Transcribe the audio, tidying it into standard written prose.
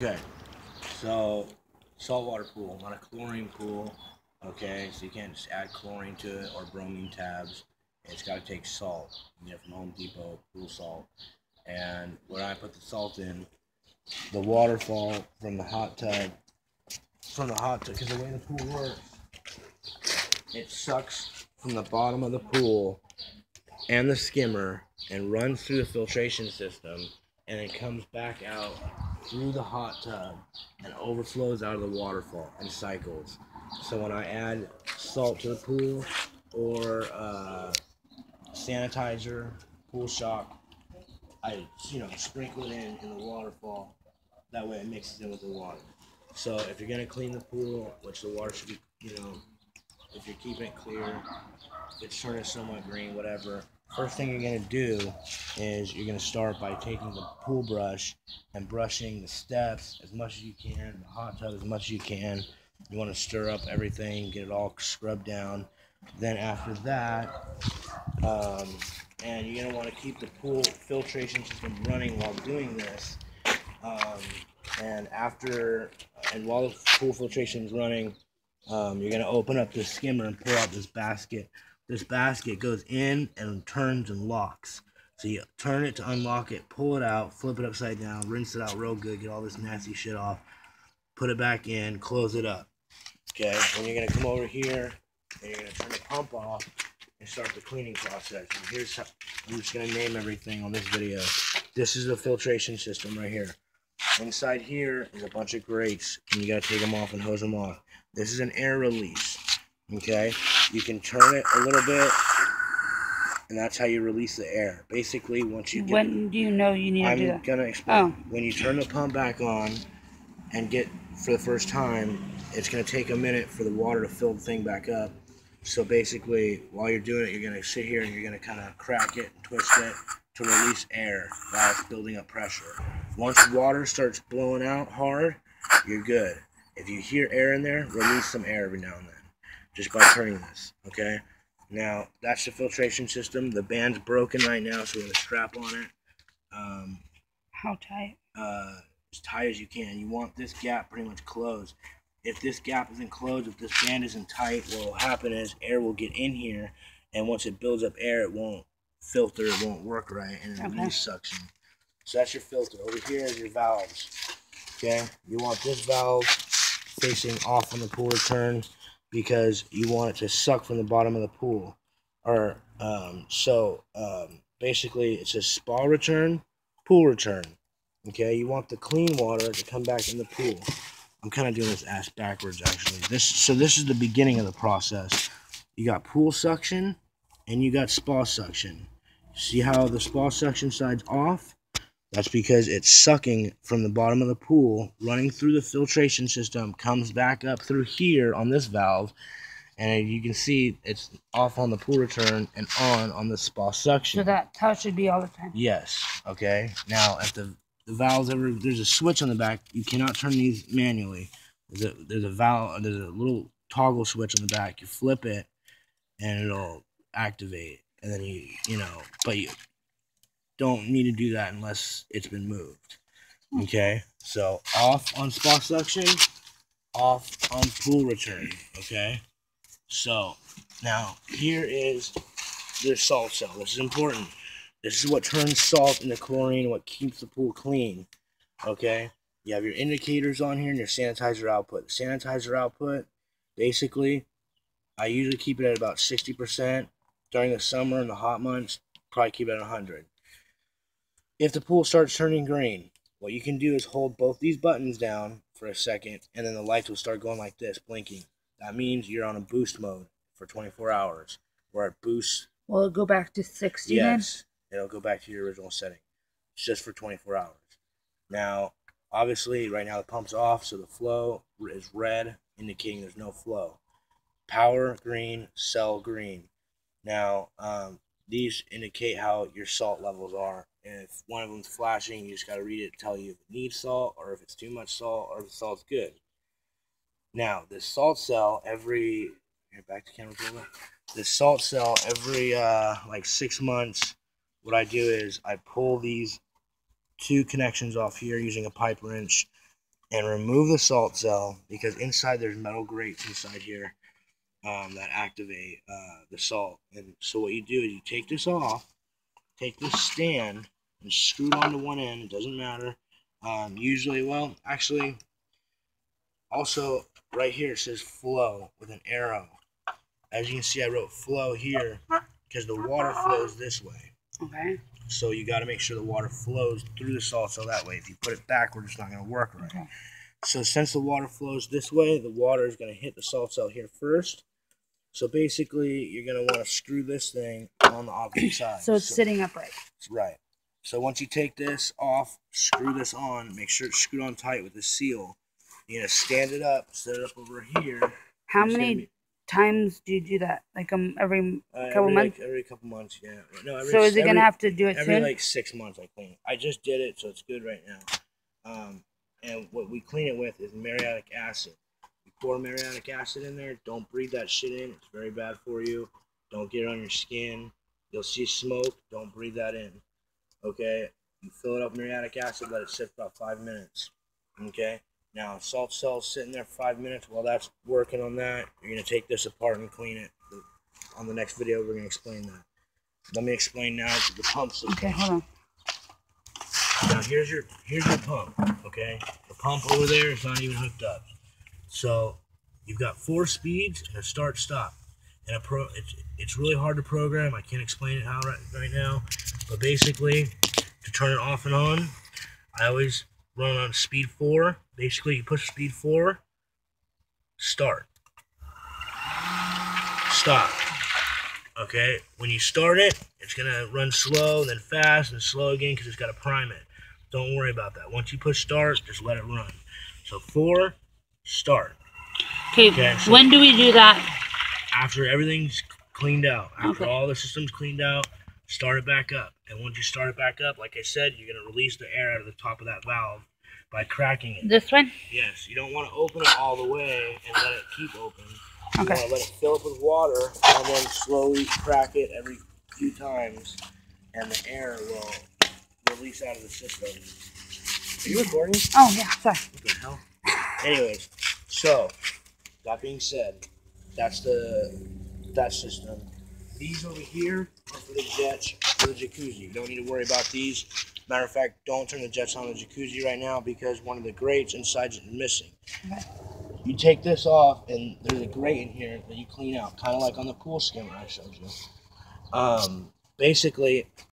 Okay, so saltwater pool, not a chlorine pool. Okay, so you can't just add chlorine to it or bromine tabs. It's got to take salt. You get from Home Depot, pool salt. And when I put the salt in, the waterfall from the hot tub, because the way the pool works, it sucks from the bottom of the pool and the skimmer and runs through the filtration system, and it comes back out through the hot tub and overflows out of the waterfall and cycles. So when I add salt to the pool or sanitizer, pool shock, I sprinkle it in the waterfall. That way it mixes in with the water. So if you're gonna clean the pool, which the water should be, if you're keeping it clear, it's turning somewhat green, whatever. First thing you're gonna do is you're gonna start by taking the pool brush and brushing the steps as much as you can, the hot tub as much as you can. You want to stir up everything, get it all scrubbed down. Then after that, and you're gonna want to keep the pool filtration system running while doing this. Um, and while the pool filtration is running, you're gonna open up the skimmer and pull out this basket. This basket goes in and turns and locks. So you turn it to unlock it, pull it out, flip it upside down, rinse it out real good, get all this nasty shit off, put it back in, close it up. Okay, then you're gonna come over here and you're gonna turn the pump off and start the cleaning process. And here's how I'm just gonna name everything on this video. This is the filtration system right here. Inside here is a bunch of grates, and you gotta take them off and hose them off. This is an air release. Okay, you can turn it a little bit, and that's how you release the air. Basically, once you get. When do you know you need to do that? I'm gonna explain. When you turn the pump back on and get for the first time, it's gonna take a minute for the water to fill the thing back up. So basically, while you're doing it, you're gonna sit here and you're gonna kind of crack it and twist it to release air while it's building up pressure. Once water starts blowing out hard, you're good. If you hear air in there, release some air every now and then, just by turning this, okay? Now, that's the filtration system. The band's broken right now, so we're going to strap on it. How tight? As tight as you can. You want this gap pretty much closed. If this gap isn't closed, if this band isn't tight, what will happen is air will get in here, and once it builds up air, it won't filter, it won't work right, and it'll lose suction. So that's your filter. Over here is your valves. Okay? You want this valve facing off on the pool return because you want it to suck from the bottom of the pool. Or basically it's a spa return, pool return. Okay, you want the clean water to come back in the pool. I'm kind of doing this ass backwards actually. This is the beginning of the process. You got pool suction and you got spa suction. See how the spa suction side's off? That's because it's sucking from the bottom of the pool, running through the filtration system, comes back up through here on this valve, and you can see it's off on the pool return and on the spa suction. So that's how it should be all the time? Yes, okay. Now, if the valves there's a switch on the back, you cannot turn these manually. There's a valve, there's a little toggle switch on the back. You flip it, and it'll activate, and then but you don't need to do that unless it's been moved. Okay, so off on spa suction, off on pool return. Okay, so now here is the salt cell. This is important. This is what turns salt into chlorine, what keeps the pool clean. Okay, you have your indicators on here and your sanitizer output. The sanitizer output, basically, I usually keep it at about 60%. During the summer and the hot months, probably keep it at 100. If the pool starts turning green, what you can do is hold both these buttons down for a second, and then the lights will start going like this, blinking. That means you're on a boost mode for 24 hours. Where it boosts. Will it go back to 60 yes, then? It'll go back to your original setting. It's just for 24 hours. Now, obviously, right now the pump's off, so the flow is red, indicating there's no flow. Power green, cell green. Now, these indicate how your salt levels are. And if one of them's flashing, you just got to read it to tell you if it needs salt, or if it's too much salt, or if the salt's good. Now, this salt cell back to camera. This salt cell every like 6 months, what I do is I pull these two connections off here using a pipe wrench, and remove the salt cell, because inside there's metal grates inside here that activate the salt. And so what you do is you take this off, take this stand and screw it onto one end. It doesn't matter. Usually, well, actually, also right here it says flow with an arrow. As you can see, I wrote flow here because the water flows this way. Okay. So you got to make sure the water flows through the salt cell that way. If you put it backward, it's not going to work right. Okay. So since the water flows this way, the water is going to hit the salt cell here first. So basically, you're going to want to screw this thing on the opposite side. So it's sitting upright. Right. So once you take this off, screw this on, make sure it's screwed on tight with the seal. You're going to stand it up, set it up over here. How many times do you do that? Like every couple months? Every couple months, yeah. No, so is it going to have to do it every soon? like 6 months I clean it. I just did it, so it's good right now. And what we clean it with is muriatic acid. You pour muriatic acid in there. Don't breathe that shit in. It's very bad for you. Don't get it on your skin. You'll see smoke. Don't breathe that in. Okay? You fill it up with muriatic acid. Let it sit for about 5 minutes. Okay? Now, salt cell's sitting there for 5 minutes. While that's working on that, you're going to take this apart and clean it. On the next video, we're going to explain that. Let me explain now the pump system. Okay, hold on. Now, here's your pump, okay? The pump over there is not even hooked up. So, you've got 4 speeds and a start-stop. And it's really hard to program. I can't explain it how right now. But basically, to turn it off and on, I always run on speed 4. Basically, you push speed 4, start, stop. Okay, when you start it, it's going to run slow, then fast, and slow again because it's got to prime it. Don't worry about that. Once you push start, just let it run. So 4, start. Okay, so when do we do that? After everything's cleaned out. After all the system's cleaned out, start it back up. And once you start it back up, like I said, you're going to release the air out of the top of that valve by cracking it. This one? Yes. You don't want to open it all the way and let it keep open. You Okay. want to let it fill up with water and then slowly crack it every few times, and the air will release out of the system. Are you recording? Oh, yeah, sorry. What the hell? Anyways, so, that being said, that's that system. These over here are for the jets, for the jacuzzi. You don't need to worry about these. Matter of fact, don't turn the jets on the jacuzzi right now because one of the grates inside is missing. Okay. You take this off, and there's a grate in here that you clean out, kind of like on the pool skimmer I showed you. Basically,